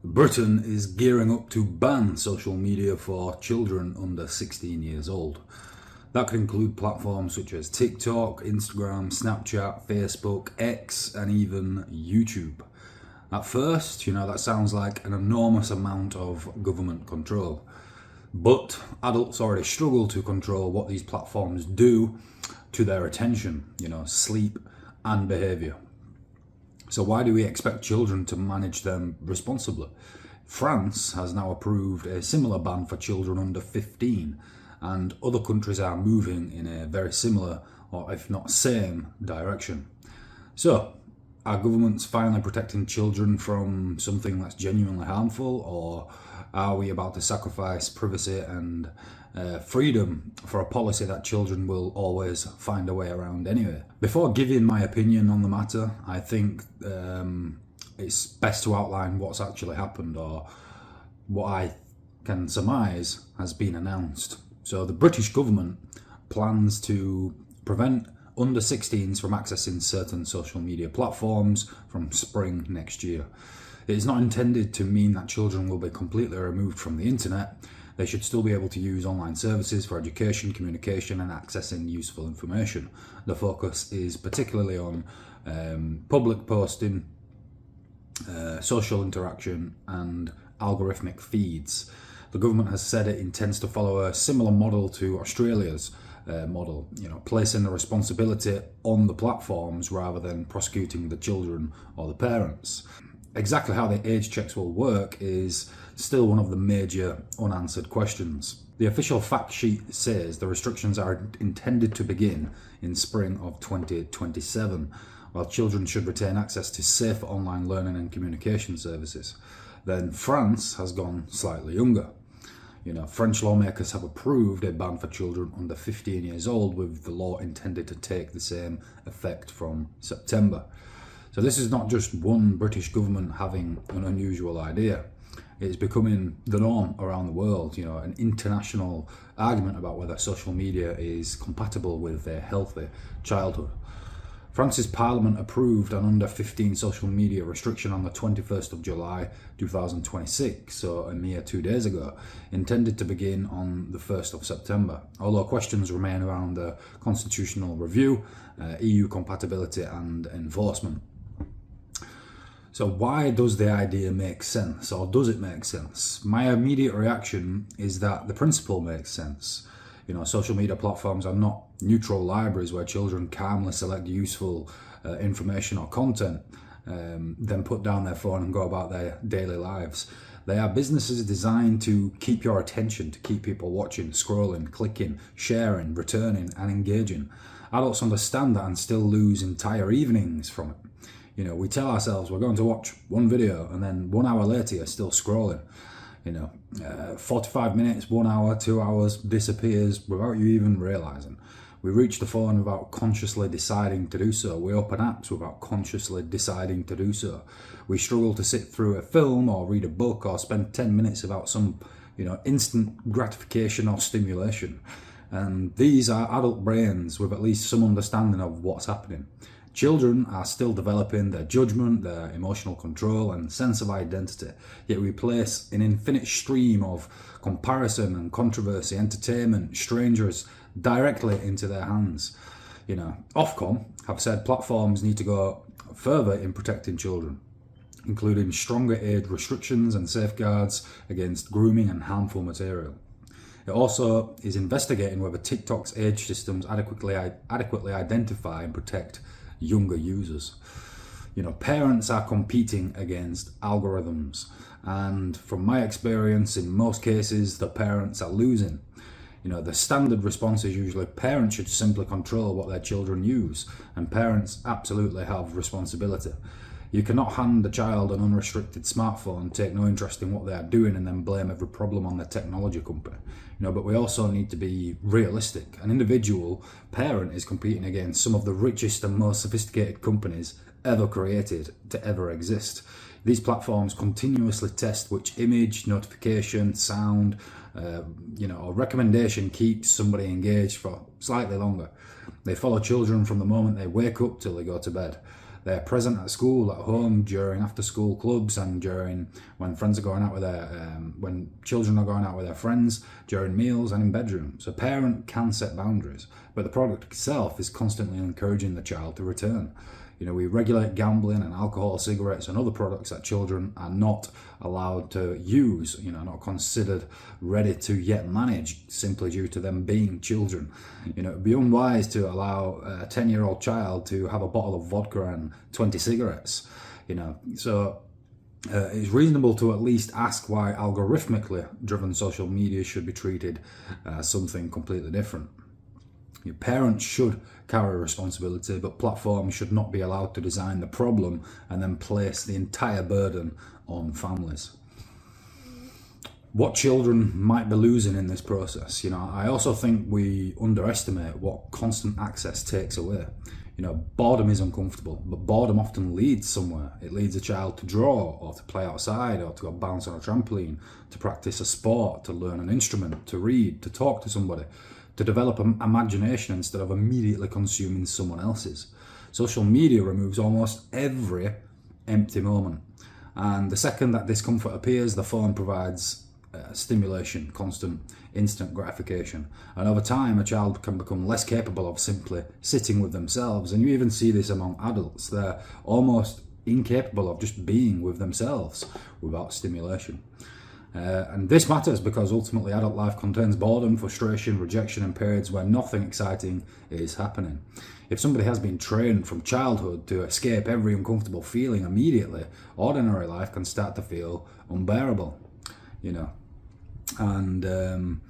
Britain is gearing up to ban social media for children under 16 years old. That could include platforms such as TikTok, Instagram, Snapchat, Facebook, X, and even YouTube. At first, that sounds like an enormous amount of government control. But adults already struggle to control what these platforms do to their attention, sleep and behaviour. So why do we expect children to manage them responsibly? France has now approved a similar ban for children under 15, and other countries are moving in a very similar, or if not same, direction. So, are governments finally protecting children from something that's genuinely harmful, or are we about to sacrifice privacy and freedom for a policy that children will always find a way around anyway? Before giving my opinion on the matter, I think it's best to outline what's actually happened, or what I can surmise has been announced. So the British government plans to prevent under 16s from accessing certain social media platforms from spring next year. It is not intended to mean that children will be completely removed from the internet. They should still be able to use online services for education, communication, and accessing useful information. The focus is particularly on public posting, social interaction, and algorithmic feeds. The government has said it intends to follow a similar model to Australia's model, placing the responsibility on the platforms rather than prosecuting the children or the parents. Exactly how the age checks will work is still one of the major unanswered questions. The official fact sheet says the restrictions are intended to begin in spring of 2027, while children should retain access to safe online learning and communication services. Then France has gone slightly younger. French lawmakers have approved a ban for children under 15 years old, with the law intended to take the same effect from September. So this is not just one British government having an unusual idea. It's becoming the norm around the world, an international argument about whether social media is compatible with a healthy childhood. France's parliament approved an under 15 social media restriction on the 21st of July 2026, so a mere 2 days ago, intended to begin on the 1st of September, although questions remain around the constitutional review, EU compatibility and enforcement. So why does the idea make sense, or does it make sense? My immediate reaction is that the principle makes sense. Social media platforms are not neutral libraries where children calmly select useful information or content, then put down their phone and go about their daily lives. They are businesses designed to keep your attention, to keep people watching, scrolling, clicking, sharing, returning, and engaging. Adults understand that and still lose entire evenings from it. We tell ourselves we're going to watch one video, and then 1 hour later you're still scrolling. 45 minutes, 1 hour, 2 hours disappears without you even realizing. We reach the phone without consciously deciding to do so. We open apps without consciously deciding to do so. We struggle to sit through a film or read a book or spend 10 minutes without some, instant gratification or stimulation. And these are adult brains with at least some understanding of what's happening. Children are still developing their judgment, their emotional control and sense of identity, yet we place an infinite stream of comparison and controversy, entertainment, strangers directly into their hands. Ofcom have said platforms need to go further in protecting children, including stronger age restrictions and safeguards against grooming and harmful material. It also is investigating whether TikTok's age systems adequately identify and protect younger users. Parents are competing against algorithms, and from my experience, in most cases the parents are losing. The standard response is usually parents should simply control what their children use, and parents absolutely have responsibility. You cannot hand a child an unrestricted smartphone, take no interest in what they are doing, and then blame every problem on the technology company. But we also need to be realistic. An individual parent is competing against some of the richest and most sophisticated companies ever created to ever exist. These platforms continuously test which image, notification, sound, or recommendation keeps somebody engaged for slightly longer. They follow children from the moment they wake up till they go to bed. They're present at school, at home, during after-school clubs, and during when friends are going out with when children are going out with their friends, during meals, and in bedrooms. A parent can set boundaries, but the product itself is constantly encouraging the child to return. We regulate gambling and alcohol, cigarettes, and other products that children are not allowed to use, not considered ready to yet manage, simply due to them being children. It'd be unwise to allow a 10-year-old child to have a bottle of vodka and 20 cigarettes, So it's reasonable to at least ask why algorithmically driven social media should be treated as something completely different. Your parents should carry responsibility, but platforms should not be allowed to design the problem and then place the entire burden on families. What children might be losing in this process, I also think we underestimate what constant access takes away. Boredom is uncomfortable, but boredom often leads somewhere. It leads a child to draw, or to play outside, or to go bounce on a trampoline, to practice a sport, to learn an instrument, to read, to talk to somebody, to develop an imagination instead of immediately consuming someone else's. Social media removes almost every empty moment. And the second that discomfort appears, the phone provides stimulation, constant, instant gratification. And over time, a child can become less capable of simply sitting with themselves. And you even see this among adults. They're almost incapable of just being with themselves without stimulation. And this matters because ultimately adult life contains boredom, frustration, rejection, and periods where nothing exciting is happening. If somebody has been trained from childhood to escape every uncomfortable feeling immediately, ordinary life can start to feel unbearable, And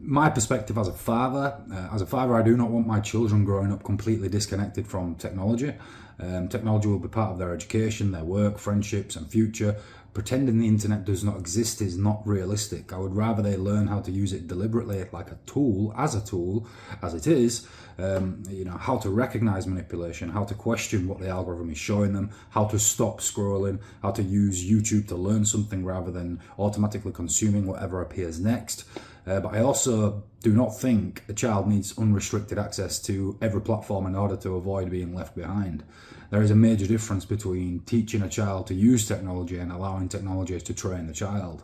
my perspective as a father, I do not want my children growing up completely disconnected from technology. Technology will be part of their education, their work, friendships, and future. Pretending the internet does not exist is not realistic. I would rather they learn how to use it deliberately, like a tool, as it is, how to recognize manipulation, how to question what the algorithm is showing them, how to stop scrolling, how to use YouTube to learn something rather than automatically consuming whatever appears next. But I also do not think a child needs unrestricted access to every platform in order to avoid being left behind. There is a major difference between teaching a child to use technology and allowing technology to train the child.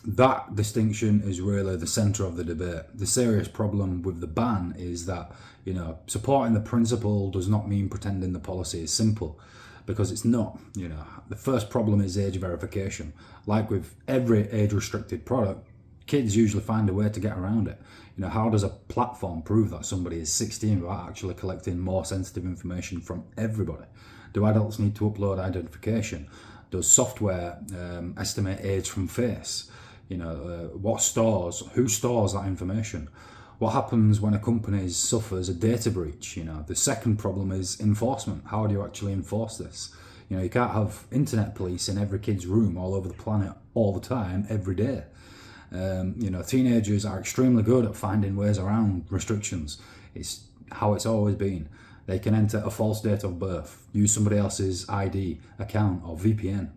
That distinction is really the center of the debate. The serious problem with the ban is that, supporting the principle does not mean pretending the policy is simple, because it's not. The first problem is age verification. Like with every age-restricted product, kids usually find a way to get around it. How does a platform prove that somebody is 16 without actually collecting more sensitive information from everybody? Do adults need to upload identification? Does software estimate age from face? Who stores that information? What happens when a company suffers a data breach? The second problem is enforcement. How do you actually enforce this? You can't have internet police in every kid's room all over the planet all the time, every day. Teenagers are extremely good at finding ways around restrictions. It's how it's always been. They can enter a false date of birth, use somebody else's ID, account, or VPN.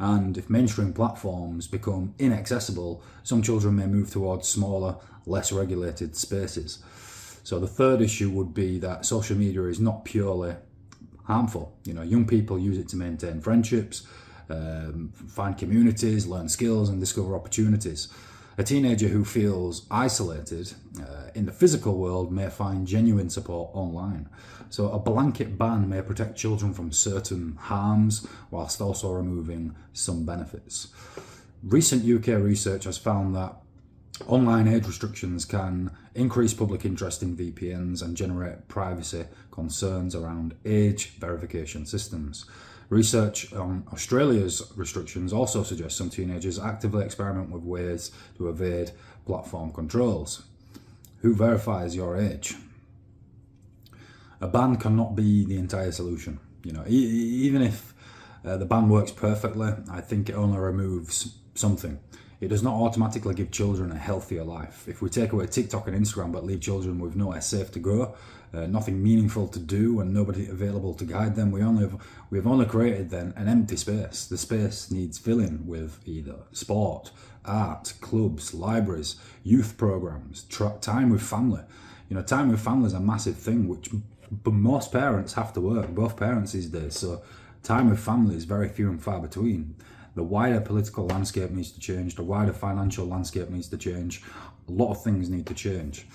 And if mainstream platforms become inaccessible, some children may move towards smaller, less regulated spaces. So the third issue would be that social media is not purely harmful. Young people use it to maintain friendships, find communities, learn skills, and discover opportunities. A teenager who feels isolated in the physical world may find genuine support online. So a blanket ban may protect children from certain harms whilst also removing some benefits. Recent UK research has found that online age restrictions can increase public interest in VPNs and generate privacy concerns around age verification systems. Research on Australia's restrictions also suggests some teenagers actively experiment with ways to evade platform controls. Who verifies your age? A ban cannot be the entire solution. Even if the ban works perfectly, I think it only removes something. It does not automatically give children a healthier life. If we take away TikTok and Instagram but leave children with nowhere safe to go, nothing meaningful to do, and nobody available to guide them, we have only created then an empty space. The space needs filling with either sport, art, clubs, libraries, youth programs, time with family. Time with family is a massive thing which But most parents have to work, both parents these days, so time with family is very few and far between. The wider political landscape needs to change, the wider financial landscape needs to change, a lot of things need to change.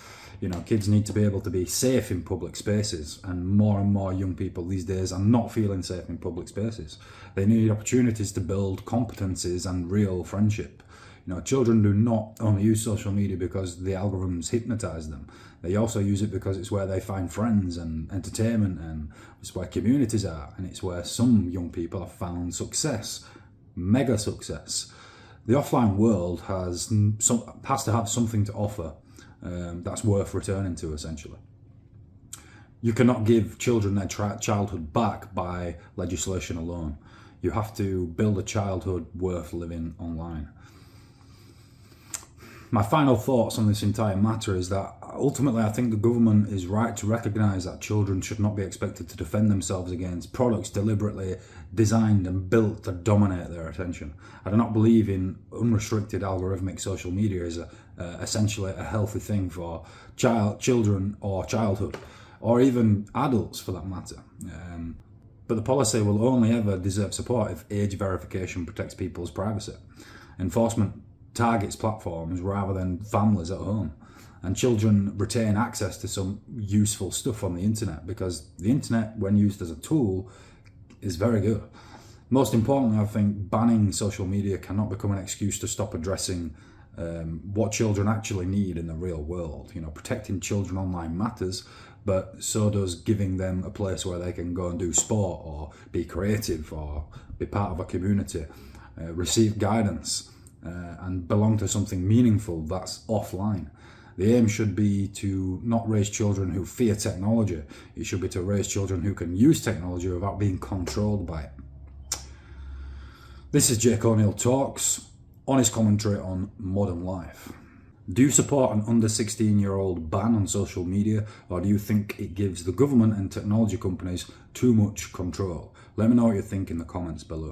You know, kids need to be able to be safe in public spaces, and more young people these days are not feeling safe in public spaces. They need opportunities to build competencies and real friendship. You know, children do not only use social media because the algorithms hypnotize them. They also use it because it's where they find friends and entertainment, and it's where communities are, and it's where some young people have found success, mega success. The offline world has to have something to offer that's worth returning to, essentially. You cannot give children their childhood back by legislation alone. You have to build a childhood worth living online. My final thoughts on this entire matter is that ultimately I think the government is right to recognise that children should not be expected to defend themselves against products deliberately designed and built to dominate their attention. I do not believe in unrestricted algorithmic social media as essentially a healthy thing for children or childhood, or even adults for that matter. But the policy will only ever deserve support if age verification protects people's privacy. Enforcement targets platforms rather than families at home, and children retain access to some useful stuff on the internet, because the internet, when used as a tool, is very good. Most importantly, I think banning social media cannot become an excuse to stop addressing what children actually need in the real world. You know, protecting children online matters, but so does giving them a place where they can go and do sport or be creative or be part of a community, receive guidance, and belong to something meaningful that's offline. The aim should be to not raise children who fear technology. It should be to raise children who can use technology without being controlled by it. This is Jake O'Neill Talks, honest commentary on modern life. Do you support an under 16-year-old ban on social media, or do you think it gives the government and technology companies too much control? Let me know what you think in the comments below.